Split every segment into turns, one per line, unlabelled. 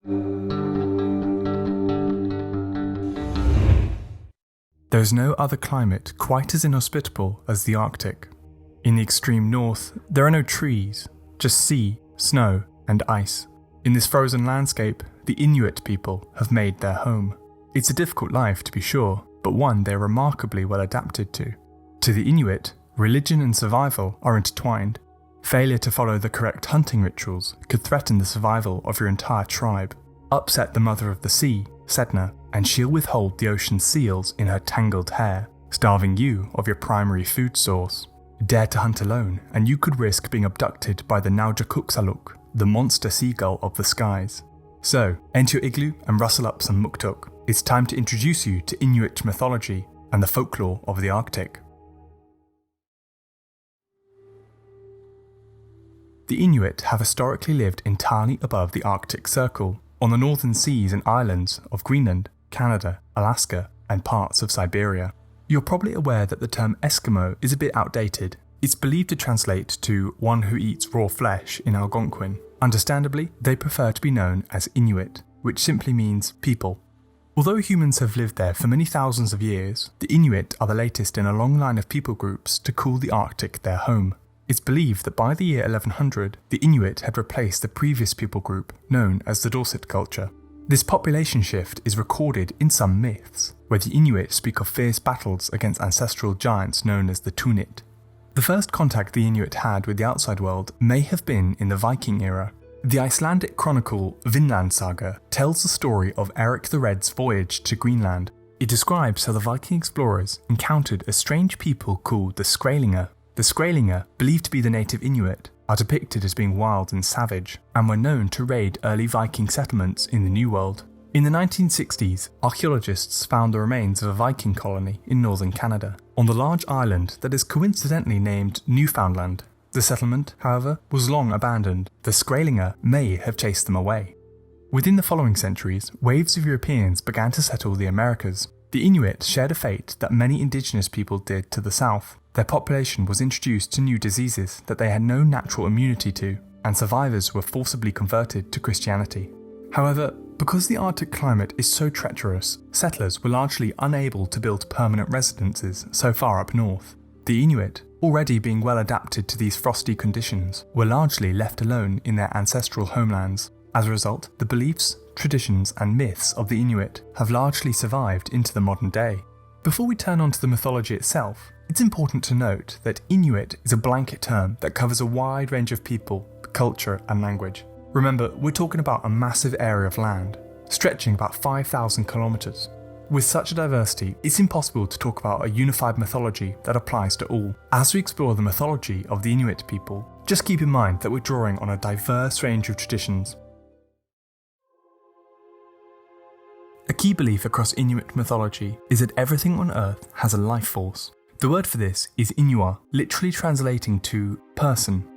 There is no other climate quite as inhospitable as the Arctic. In the extreme north, there are no trees, just sea, snow, and ice. In this frozen landscape, the Inuit people have made their home. It's a difficult life to be sure, but one they are remarkably well adapted to. To the Inuit, religion and survival are intertwined. Failure to follow the correct hunting rituals could threaten the survival of your entire tribe, upset the mother of the sea, Sedna, and she'll withhold the ocean's seals in her tangled hair, starving you of your primary food source. Dare to hunt alone, and you could risk being abducted by the naujakuksualuk, the monster seagull of the skies. So, enter your igloo and rustle up some muktuk. It's time to introduce you to Inuit mythology and the folklore of the Arctic. The Inuit have historically lived entirely above the Arctic Circle, on the northern seas and islands of Greenland, Canada, Alaska, and parts of Siberia. You're probably aware that the term Eskimo is a bit outdated. It's believed to translate to one who eats raw flesh in Algonquin. Understandably, they prefer to be known as Inuit, which simply means people. Although humans have lived there for many thousands of years, the Inuit are the latest in a long line of people groups to call the Arctic their home. It's believed that by the year 1100, the Inuit had replaced the previous people group known as the Dorset culture. This population shift is recorded in some myths, where the Inuit speak of fierce battles against ancestral giants known as the Tunit. The first contact the Inuit had with the outside world may have been in the Viking era. The Icelandic chronicle Vinland Saga tells the story of Eric the Red's voyage to Greenland. It describes how the Viking explorers encountered a strange people called the Skraelingar. The Skraelingar, believed to be the native Inuit, are depicted as being wild and savage, and were known to raid early Viking settlements in the New World. In the 1960s, archaeologists found the remains of a Viking colony in northern Canada, on the large island that is coincidentally named Newfoundland. The settlement, however, was long abandoned. The Skraelingar may have chased them away. Within the following centuries, waves of Europeans began to settle the Americas. The Inuit shared a fate that many indigenous people did to the south. Their population was introduced to new diseases that they had no natural immunity to, and survivors were forcibly converted to Christianity. However, because the Arctic climate is so treacherous, settlers were largely unable to build permanent residences so far up north. The Inuit, already being well adapted to these frosty conditions, were largely left alone in their ancestral homelands. As a result, the beliefs, traditions, and myths of the Inuit have largely survived into the modern day. Before we turn on to the mythology itself, it's important to note that Inuit is a blanket term that covers a wide range of people, culture, and language. Remember, we're talking about a massive area of land, stretching about 5,000 kilometers. With such a diversity, it's impossible to talk about a unified mythology that applies to all. As we explore the mythology of the Inuit people, just keep in mind that we're drawing on a diverse range of traditions. A key belief across Inuit mythology is that everything on Earth has a life force. The word for this is Inua, literally translating to person.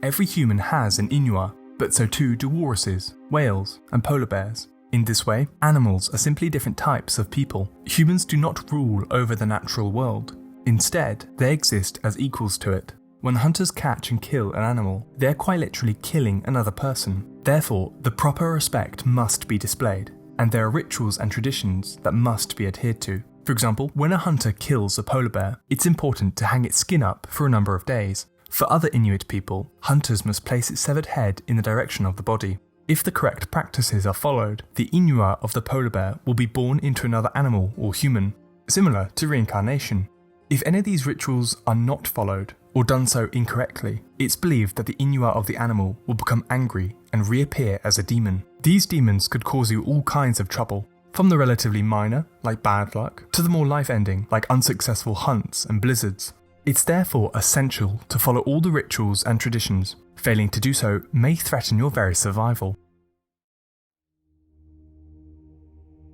Every human has an Inua, but so too do walruses, whales, and polar bears. In this way, animals are simply different types of people. Humans do not rule over the natural world. Instead, they exist as equals to it. When hunters catch and kill an animal, they are quite literally killing another person. Therefore, the proper respect must be displayed, and there are rituals and traditions that must be adhered to. For example, when a hunter kills a polar bear, it's important to hang its skin up for a number of days. For other Inuit people, hunters must place its severed head in the direction of the body. If the correct practices are followed, the Inua of the polar bear will be born into another animal or human, similar to reincarnation. If any of these rituals are not followed, or done so incorrectly, it's believed that the Inua of the animal will become angry and reappear as a demon. These demons could cause you all kinds of trouble, from the relatively minor, like bad luck, to the more life-ending, like unsuccessful hunts and blizzards. It's therefore essential to follow all the rituals and traditions. Failing to do so may threaten your very survival.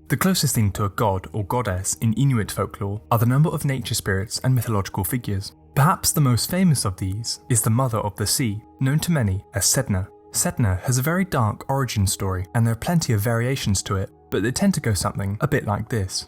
The closest thing to a god or goddess in Inuit folklore are the number of nature spirits and mythological figures. Perhaps the most famous of these is the Mother of the Sea, known to many as Sedna. Sedna has a very dark origin story, and there are plenty of variations to it, but they tend to go something a bit like this.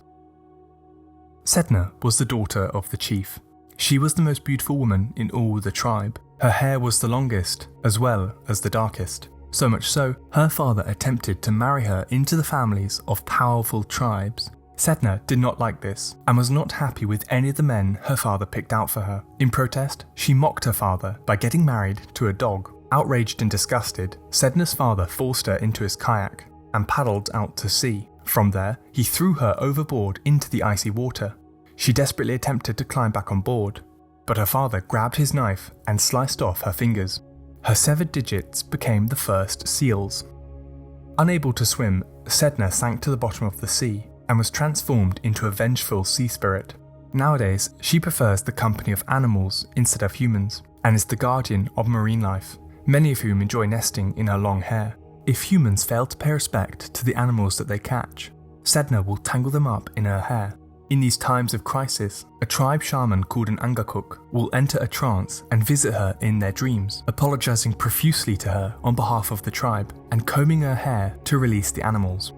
Sedna was the daughter of the chief. She was the most beautiful woman in all the tribe. Her hair was the longest, as well as the darkest. So much so, her father attempted to marry her into the families of powerful tribes. Sedna did not like this and was not happy with any of the men her father picked out for her. In protest, she mocked her father by getting married to a dog. Outraged and disgusted, Sedna's father forced her into his kayak and paddled out to sea. From there, he threw her overboard into the icy water. She desperately attempted to climb back on board, but her father grabbed his knife and sliced off her fingers. Her severed digits became the first seals. Unable to swim, Sedna sank to the bottom of the sea and was transformed into a vengeful sea spirit. Nowadays, she prefers the company of animals instead of humans, and is the guardian of marine life, many of whom enjoy nesting in her long hair. If humans fail to pay respect to the animals that they catch, Sedna will tangle them up in her hair. In these times of crisis, a tribe shaman called an angakuk will enter a trance and visit her in their dreams, apologizing profusely to her on behalf of the tribe and combing her hair to release the animals.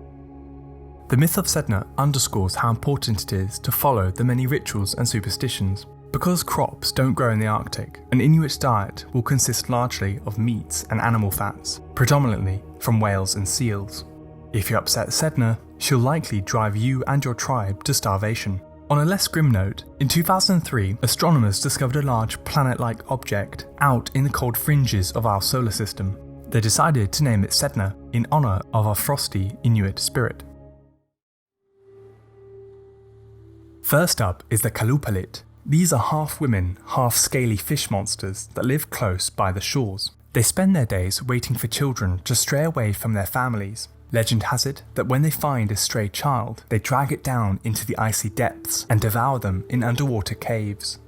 The myth of Sedna underscores how important it is to follow the many rituals and superstitions. Because crops don't grow in the Arctic, an Inuit diet will consist largely of meats and animal fats, predominantly from whales and seals. If you upset Sedna, she'll likely drive you and your tribe to starvation. On a less grim note, in 2003, astronomers discovered a large planet-like object out in the cold fringes of our solar system. They decided to name it Sedna in honor of our frosty Inuit spirit. First up is the qallupilluit. These are half women, half scaly fish monsters that live close by the shores. They spend their days waiting for children to stray away from their families. Legend has it that when they find a stray child, they drag it down into the icy depths and devour them in underwater caves.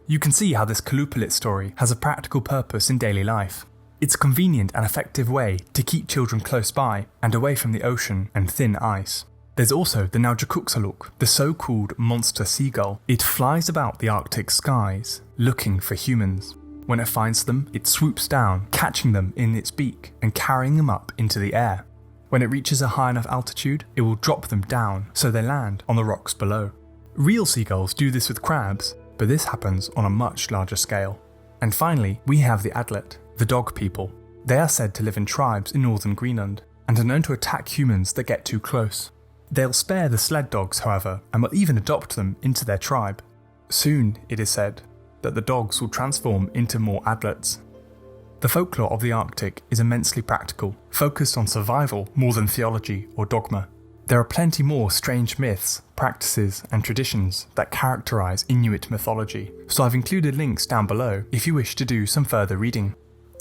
You can see how this qallupilluit story has a practical purpose in daily life. It's a convenient and effective way to keep children close by and away from the ocean and thin ice. There's also the naujakuksualuk, the so-called monster seagull. It flies about the Arctic skies, looking for humans. When it finds them, it swoops down, catching them in its beak and carrying them up into the air. When it reaches a high enough altitude, it will drop them down so they land on the rocks below. Real seagulls do this with crabs, but this happens on a much larger scale. And finally, we have the adlet, the dog people. They are said to live in tribes in northern Greenland and are known to attack humans that get too close. They'll spare the sled dogs, however, and will even adopt them into their tribe. Soon, it is said, that the dogs will transform into more adlets. The folklore of the Arctic is immensely practical, focused on survival more than theology or dogma. There are plenty more strange myths, practices, and traditions that characterize Inuit mythology, so I've included links down below if you wish to do some further reading.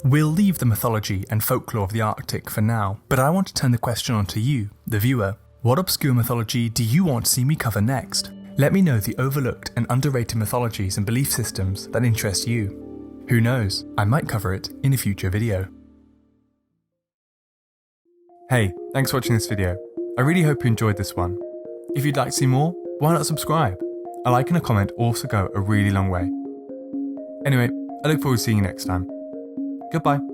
We'll leave the mythology and folklore of the Arctic for now, but I want to turn the question on to you, the viewer. What obscure mythology do you want to see me cover next? Let me know the overlooked and underrated mythologies and belief systems that interest you. Who knows, I might cover it in a future video. Hey, thanks for watching this video. I really hope you enjoyed this one. If you'd like to see more, why not subscribe? A like and a comment also go a really long way. Anyway, I look forward to seeing you next time. Goodbye.